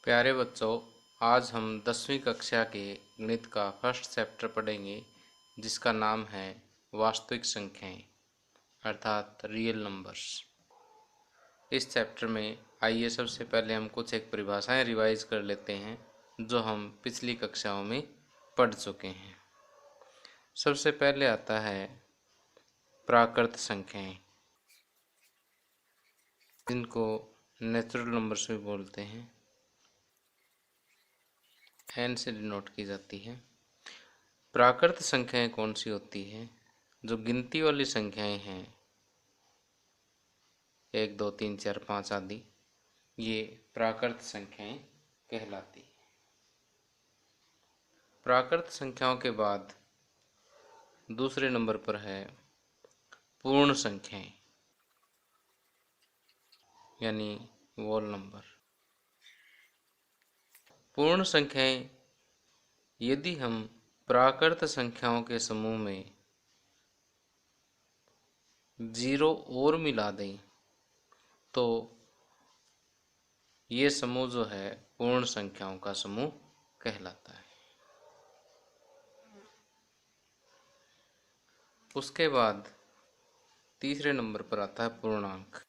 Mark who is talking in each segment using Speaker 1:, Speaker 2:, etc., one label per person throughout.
Speaker 1: प्यारे बच्चों, आज हम 10वीं कक्षा के गणित का फर्स्ट चैप्टर पढ़ेंगे जिसका नाम है वास्तविक संख्याएं अर्थात रियल नंबर्स। इस चैप्टर में आइए सबसे पहले हम कुछ एक परिभाषाएं रिवाइज कर लेते हैं जो हम पिछली कक्षाओं में पढ़ चुके हैं। सबसे पहले आता है प्राकृत संख्याएं, जिनको नेचुरल नंबर्स भी बोलते हैं, एन से डिनोट की जाती है। प्राकृत संख्याएं कौन सी होती हैं? जो गिनती वाली संख्याएं हैं 1, 2, 3, 4, 5 आदि, ये प्राकृत संख्याएं कहलाती हैं। प्राकृत संख्याओं के बाद दूसरे नंबर पर है पूर्ण संख्याएं यानी वोल नंबर। पूर्ण संख्याएं यदि हम प्राकृत संख्याओं के समूह में 0 और मिला दें तो ये समूह जो है पूर्ण संख्याओं का समूह कहलाता है। उसके बाद तीसरे नंबर पर आता है पूर्णांक,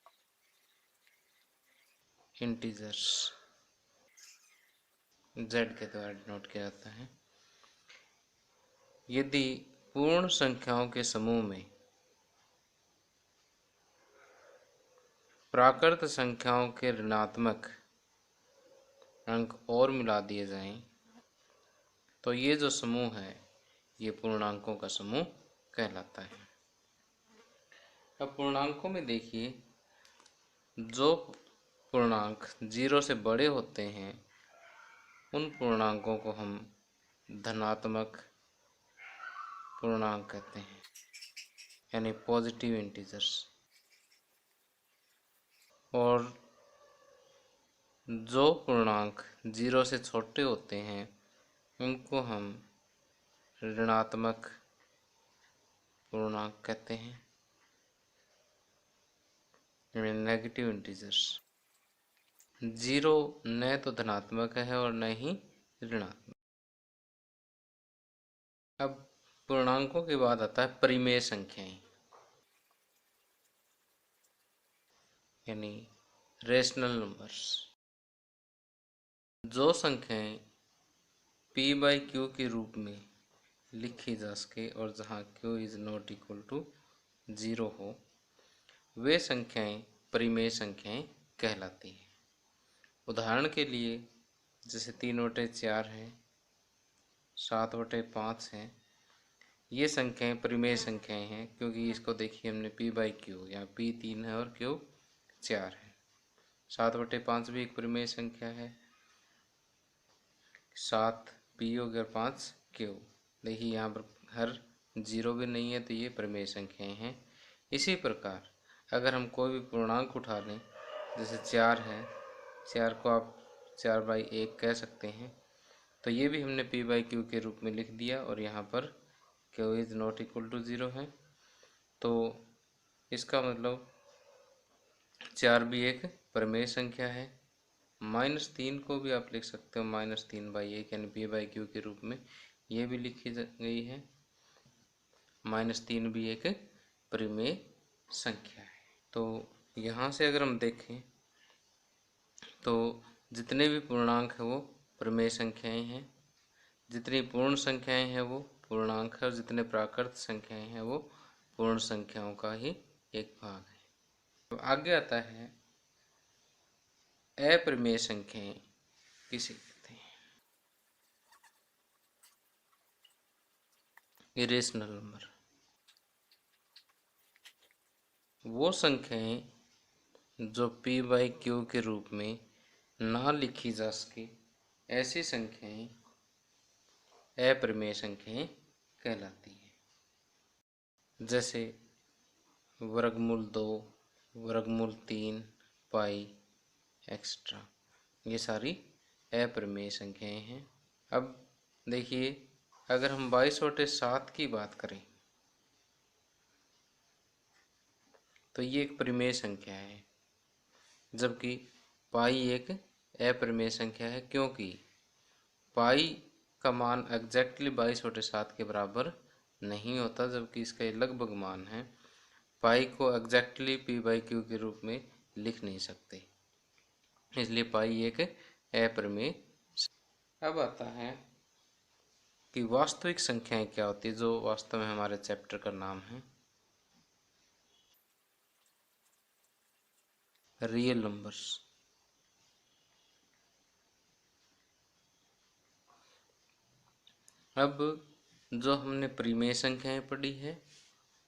Speaker 1: इंटीजर्स, जेड के द्वारा डिनोट किया जाता है। यदि पूर्ण संख्याओं के समूह में प्राकृत संख्याओं के ऋणात्मक अंक और मिला दिए जाएं तो ये जो समूह है ये पूर्णांकों का समूह कहलाता है। अब पूर्णांकों में देखिए, जो पूर्णांक 0 से बड़े होते हैं उन पूर्णांकों को हम धनात्मक पूर्णांक कहते हैं यानी पॉजिटिव इंटीजर्स, और जो पूर्णांक 0 से छोटे होते हैं उनको हम ऋणात्मक पूर्णांक कहते हैं यानी नेगेटिव इंटीजर्स। 0 न तो धनात्मक है और न ही ऋणात्मक। अब पूर्णांकों के बाद आता है परिमेय संख्याएं यानी रेशनल नंबर्स। जो संख्याएं p/q के रूप में लिखी जा सके और जहां q is not equal to 0 हो, वे संख्याएं परिमेय संख्याएं कहलाती हैं। उदाहरण के लिए जैसे 3/4 है, 7/5 है, ये संख्याएं परिमेय संख्याएं हैं क्योंकि इसको देखिए हमने p/q, यहाँ p 3 है और q 4 है। 7/5 भी एक परिमेय संख्या है, 7 p हो गया, 5 q। देखिए यहाँ पर हर 0 भी नहीं है तो ये परिमेय संख्याएं हैं। इसी प्रकार अगर हम कोई भी पूर्णांक उठा लें, जैसे 4 है, 4 को आप 4/1 कह सकते हैं, तो ये भी हमने p/q के रूप में लिख दिया और यहाँ पर q is not equal to 0 है। तो इसका मतलब 4 भी एक परिमेय संख्या है। -3 को भी आप लिख सकते हो -3/1 यानी p/q के रूप में, ये भी लिखी गई है। -3 भी एक परिमेय संख्या है। तो यहाँ से अगर हम देखें तो जितने भी पूर्णांक हैं वो परिमेय संख्याएं हैं, जितनी पूर्ण संख्याएं हैं वो पूर्णांक है, और जितने प्राकृत संख्याएं हैं वो पूर्ण संख्याओं का ही एक भाग है। तो आगे आता है अपरिमेय संख्याएं किसे कहते हैं? Irrational number. वो संख्याएं जो p/q के रूप में ना लिखी जा सके, ऐसी संख्याएं अपरिमेय संख्याएं कहलाती हैं। जैसे वर्गमूल 2, वर्गमूल 3, पाई एक्स्ट्रा, ये सारी अपरिमेय संख्याएं हैं। अब देखिए, अगर हम 22/7 की बात करें तो ये एक परिमेय संख्या है, जबकि पाई एक अप्रमेय संख्या है, क्योंकि पाई का मान एग्जैक्टली 22/7 के बराबर नहीं होता, जबकि इसका ये लगभग मान है। पाई को एग्जैक्टली p/q के रूप में लिख नहीं सकते, इसलिए पाई एक अप्रमेय। अब आता है कि वास्तविक संख्याएं क्या होती है, जो वास्तव में हमारे चैप्टर का नाम है रियल नंबर्स। अब जो हमने परिमेय संख्याएं पढ़ी है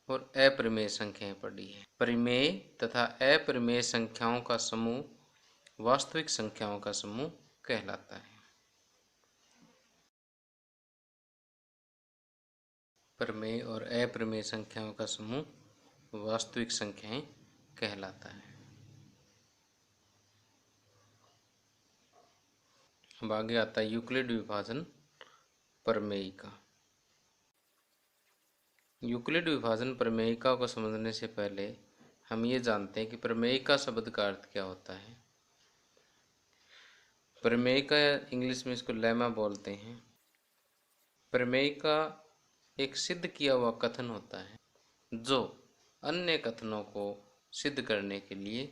Speaker 1: और अप्रमेय संख्याएं पढ़ी है, परिमेय तथा अप्रमेय संख्याओं का समूह वास्तविक संख्याओं का समूह कहलाता है। परिमेय और अप्रमेय संख्याओं का समूह वास्तविक संख्याएं कहलाता है। अब आगे आता है यूक्लिड विभाजन प्रमेयिका। यूक्लिड विभाजन प्रमेयिका को समझने से पहले हम ये जानते हैं कि प्रमेयिका शब्द का अर्थ क्या होता है। प्रमेयिका, इंग्लिश में इसको लेमा बोलते हैं। प्रमेयिका एक सिद्ध किया हुआ कथन होता है जो अन्य कथनों को सिद्ध करने के लिए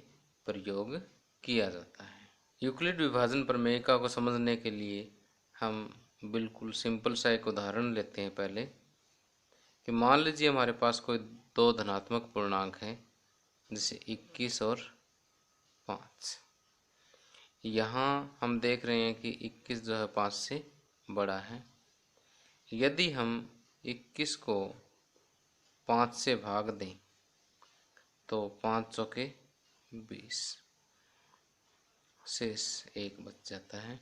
Speaker 1: प्रयोग किया जाता है। यूक्लिड विभाजन प्रमेयिका को समझने के लिए हम बिल्कुल सिंपल सा एक उदाहरण लेते हैं पहले, कि मान लीजिए हमारे पास कोई दो धनात्मक पूर्णांक हैं, जैसे 21 और 5। यहाँ हम देख रहे हैं कि 21 जो है 5 से बड़ा है। यदि हम 21 को 5 से भाग दें तो 5 चौके 20, शेष 1 बच जाता है।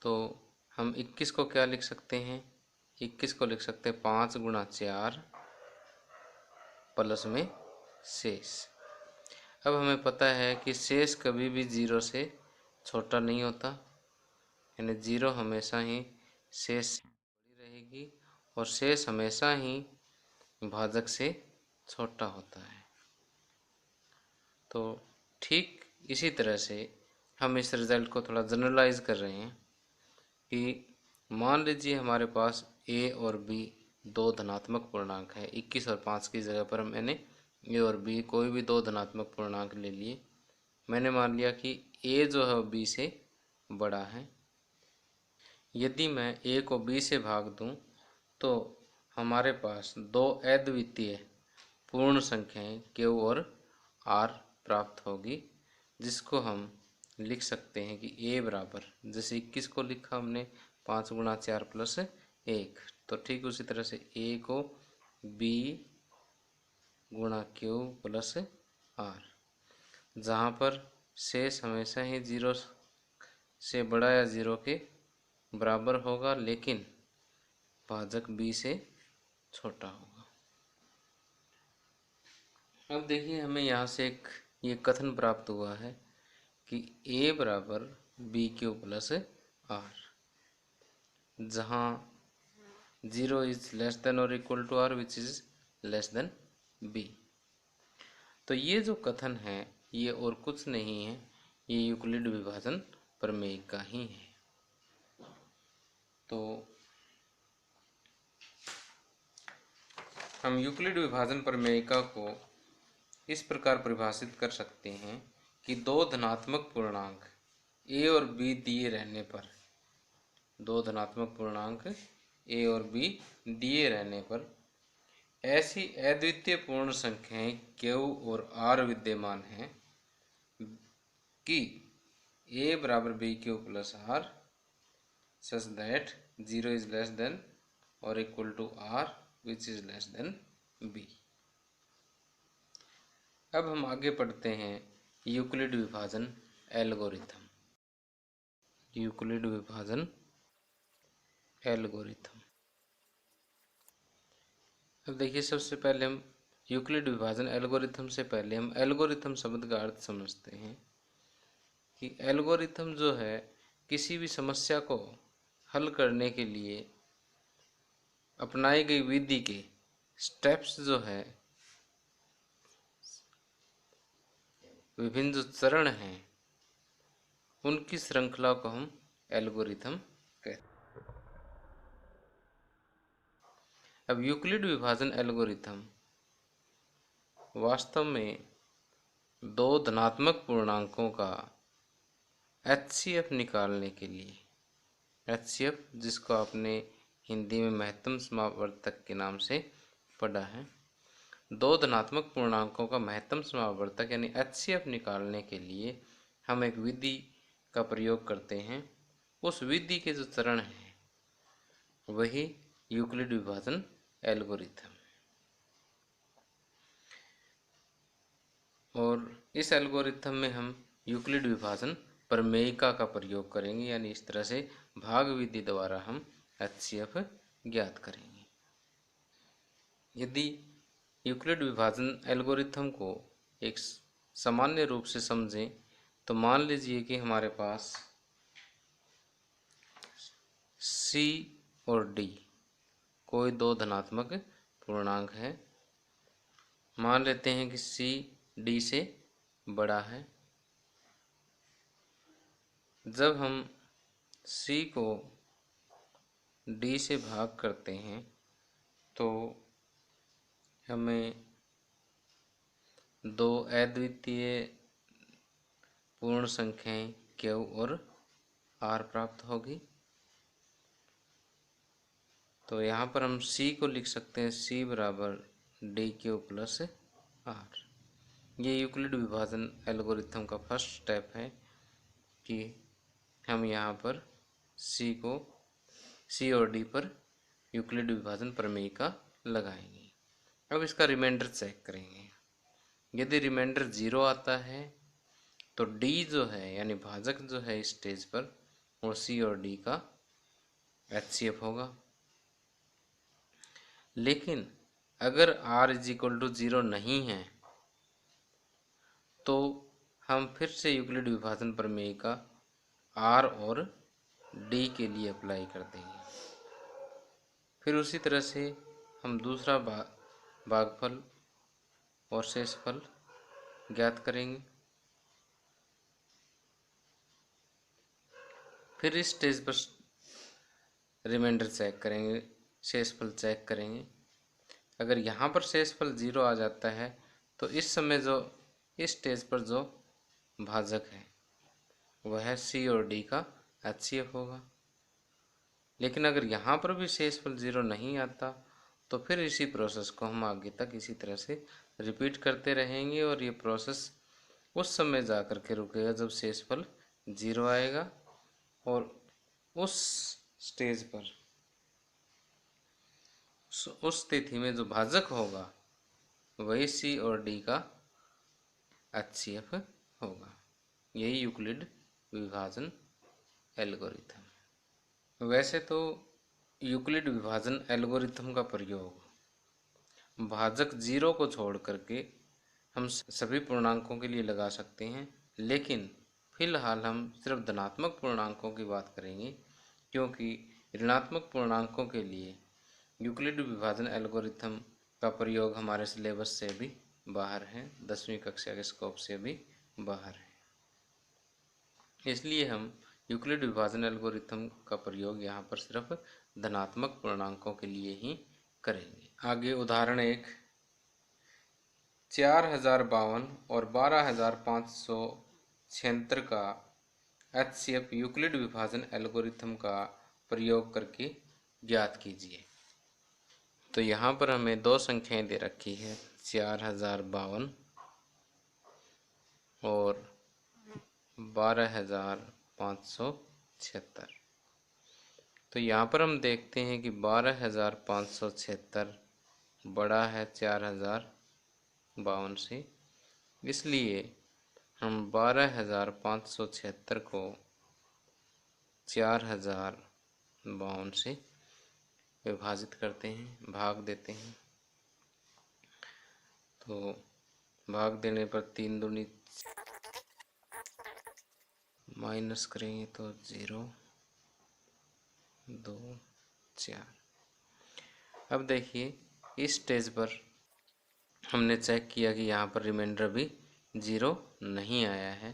Speaker 1: तो हम 21 को क्या लिख सकते हैं, 21 को लिख सकते हैं 5 गुणा 4 प्लस में शेष। अब हमें पता है कि शेष कभी भी 0 से छोटा नहीं होता, यानी 0 हमेशा ही शेष से बड़ी रहेगी और शेष हमेशा ही भाजक से छोटा होता है। तो ठीक इसी तरह से हम इस रिजल्ट को थोड़ा जनरलाइज कर रहे हैं कि मान लीजिए हमारे पास a और b दो धनात्मक पूर्णांक है। 21 और 5 की जगह पर मैंने a और b कोई भी दो धनात्मक पूर्णांक ले लिए। मैंने मान लिया कि a जो है b से बड़ा है। यदि मैं a को b से भाग दूं तो हमारे पास दो अद्वितीय पूर्ण संख्याएं q और r प्राप्त होगी, जिसको हम लिख सकते हैं कि a बराबर, जैसे 21 को लिखा हमने 5 गुणा 4 प्लस 1, तो ठीक उसी तरह से a को b गुणा q प्लस r, जहाँ पर शेष हमेशा ही 0 से बड़ा या 0 के बराबर होगा, लेकिन भाजक b से छोटा होगा। अब देखिए हमें यहाँ से एक ये कथन प्राप्त हुआ है कि a बराबर BQ प्लस R, जहाँ 0 इज लेस देन और equal to R which is less than B। तो ये जो कथन है ये और कुछ नहीं है, ये यूक्लिड विभाजन प्रमेय का ही है। तो हम यूक्लिड विभाजन प्रमेयिका को इस प्रकार परिभाषित कर सकते हैं कि दो धनात्मक पूर्णांक a और b दिए रहने पर, दो धनात्मक पूर्णांक a और b दिए रहने पर ऐसी अद्वितीय पूर्ण संख्याएं q और r विद्यमान हैं कि a बराबर BQ plus R such that 0 is less than or equal to R which is less than B। अब हम आगे पढ़ते हैं यूक्लिड विभाजन एल्गोरिथम। यूक्लिड विभाजन एल्गोरिथम। अब देखिए सबसे पहले हम यूक्लिड विभाजन एल्गोरिथम से पहले हम एल्गोरिथम शब्द का अर्थ समझते हैं कि एल्गोरिथम जो है किसी भी समस्या को हल करने के लिए अपनाई गई विधि के स्टेप्स जो है, विभिन्न जो चरण हैं, उनकी श्रृंखला को हम एल्गोरिथम कहते हैं। अब यूक्लिड विभाजन एल्गोरिथम वास्तव में दो धनात्मक पूर्णांकों का HCF निकालने के लिए, HCF जिसको आपने हिंदी में महत्तम समावर्तक के नाम से पढ़ा है, दो धनात्मक पूर्णांकों का महत्तम समावर्तक यानी HCF निकालने के लिए हम एक विधि का प्रयोग करते हैं। उस विधि के जो चरण हैं वही यूक्लिड विभाजन एल्गोरिथम, और इस एल्गोरिथम में हम यूक्लिड विभाजन प्रमेयिका का प्रयोग करेंगे, यानी इस तरह से भाग विधि द्वारा हम HCF ज्ञात करेंगे। यदि यूक्लिड विभाजन एल्गोरिथम को एक सामान्य रूप से समझें तो मान लीजिए कि हमारे पास C और D कोई दो धनात्मक पूर्णांक है। मान लेते हैं कि C D से बड़ा है। जब हम C को D से भाग करते हैं तो हमें दो अद्वितीय पूर्ण संख्याएं Q और R प्राप्त होगी। तो यहाँ पर हम C को लिख सकते हैं C बराबर DQ प्लस R। ये यूक्लिड विभाजन एल्गोरिथम का फर्स्ट स्टेप है कि हम यहाँ पर C और D पर यूक्लिड विभाजन प्रमेय का लगाएंगे। अब इसका रिमाइंडर चेक करेंगे। यदि रिमाइंडर 0 आता है तो D जो है यानी भाजक जो है इस स्टेज पर वो C और D का HCF होगा। लेकिन अगर R = 0 नहीं है तो हम फिर से यूक्लिड विभाजन प्रमेय का R और D के लिए अप्लाई कर देंगे। फिर उसी तरह से हम दूसरा भागफल और शेषफल ज्ञात करेंगे। फिर इस स्टेज पर रिमाइंडर चेक करेंगे, शेषफल चेक करेंगे। अगर यहाँ पर शेषफल 0 आ जाता है तो इस समय जो इस स्टेज पर जो भाजक है वह C और D का HCF होगा। लेकिन अगर यहाँ पर भी शेषफल 0 नहीं आता तो फिर इसी प्रोसेस को हम आगे तक इसी तरह से रिपीट करते रहेंगे और ये प्रोसेस उस समय जा कर के रुकेगा जब शेषफल 0 आएगा, और उस स्टेज पर उस स्थिति में जो भाजक होगा वही C और D का HCF होगा। यही यूक्लिड विभाजन एल्गोरिथम। वैसे तो यूक्लिड विभाजन एल्गोरिथम का प्रयोग भाजक 0 को छोड़ करके हम सभी पूर्णांकों के लिए लगा सकते हैं, लेकिन फिलहाल हम सिर्फ धनात्मक पूर्णांकों की बात करेंगे, क्योंकि ऋणात्मक पूर्णांकों के लिए यूक्लिड विभाजन एल्गोरिथम का प्रयोग हमारे सिलेबस से भी बाहर है, 10वीं कक्षा के स्कोप से भी बाहर है। इसलिए हम यूक्लिड विभाजन एल्गोरिथम का प्रयोग यहाँ पर सिर्फ धनात्मक पूर्णांकों के लिए ही करेंगे। आगे उदाहरण 1, 4052 और 12576 का HCF यूक्लिड विभाजन एल्गोरिथम का प्रयोग करके ज्ञात कीजिए। तो यहाँ पर हमें दो संख्याएं दे रखी है, 4052 और 12576। तो यहाँ पर हम देखते हैं कि 12576 बड़ा है 4052 से, इसलिए हम 12576 को 4052 से विभाजित करते हैं, भाग देते हैं। तो भाग देने पर 3 दूनी माइनस करेंगे तो 0 2 4। अब देखिए इस स्टेज पर हमने चेक किया कि यहाँ पर रिमाइंडर भी 0 नहीं आया है,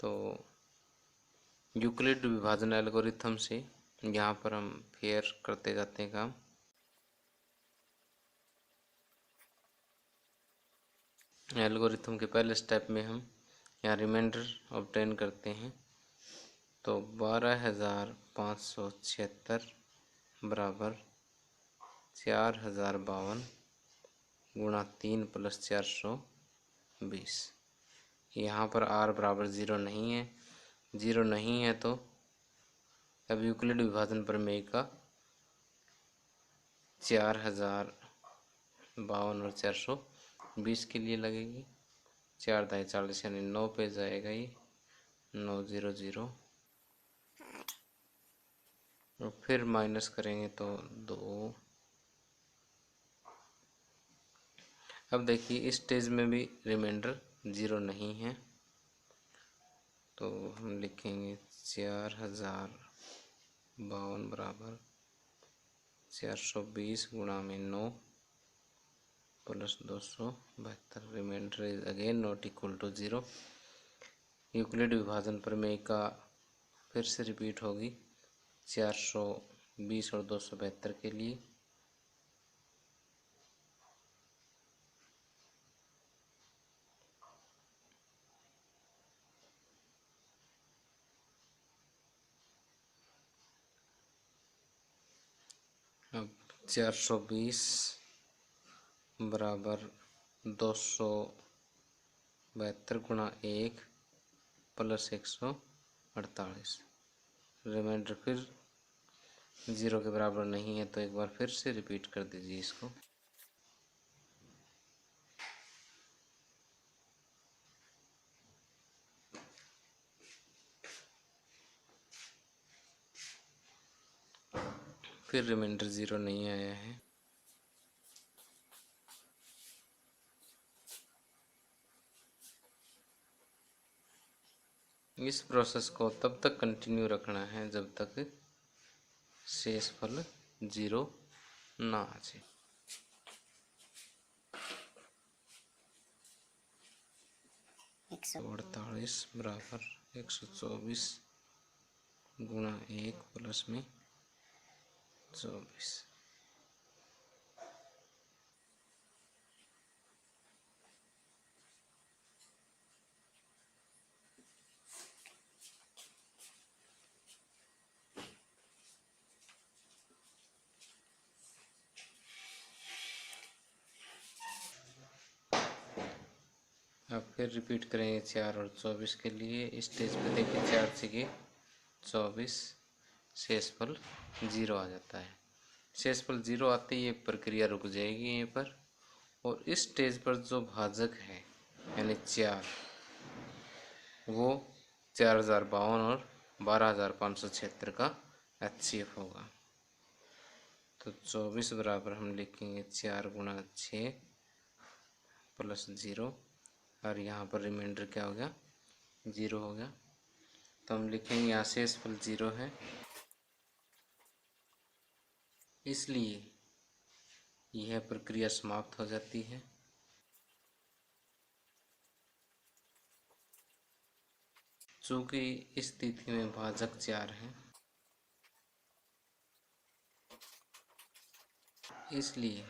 Speaker 1: तो यूक्लिड विभाजन एल्गोरिथम से यहाँ पर हम फेयर करते जाते हैं काम। एल्गोरिथम के पहले स्टेप में हम यहाँ रिमाइंडर ऑब्टेन करते हैं, तो 12,576 बराबर 4,052 गुणा 3 + 420। यहाँ पर r बराबर 0 नहीं है, 0 नहीं है तो अब यूक्लिड विभाजन प्रमेय का 4,052 और 420 के लिए लगेगी। 4 दाई 40 यानी 9 पे जाएगा ये, 900 और फिर माइनस करेंगे तो 2। अब देखिए इस स्टेज में भी रिमाइंडर 0 नहीं है, तो हम लिखेंगे 4,052 बराबर 420 गुणा में 9 + 272। Remainder is again not equal to 0। Euclid विभाजन प्रमेय का फिर से रिपीट होगी 420 और 272 के लिए। अब 420 बराबर 272 गुणा 1 + 148। रिमाइंडर फिर 0 के बराबर नहीं है, तो एक बार फिर से रिपीट कर दीजिए इसको। फिर रिमाइंडर 0 नहीं आया है। इस प्रोसेस को तब तक कंटिन्यू रखना है जब तक शेषफल 0 ना आ जाए। 148 बराबर 124 गुणा 1 + में 24। अब फिर रिपीट करेंगे 4 और 24 के लिए। इस स्टेज पे देखिए 4 से 24, शेषफल 0 आ जाता है। शेषफल 0 आते ही ये प्रक्रिया रुक जाएगी यहीं पर, और इस स्टेज पर जो भाजक है यानी 4, वो 4,052 और 12,576 का HCF होगा। तो 24 बराबर हम लिखेंगे 4 गुणा 6 + 0, और यहाँ पर रिमाइंडर क्या हो गया, 0 हो गया। तो हम लिखेंगे यहाँ शेषफल 0 है, इसलिए यह प्रक्रिया समाप्त हो जाती है। चूँकि इस स्थिति में भाजक 4 है, इसलिए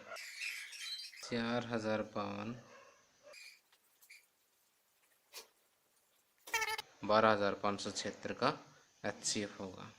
Speaker 1: 4,052 12,576 का HCF होगा।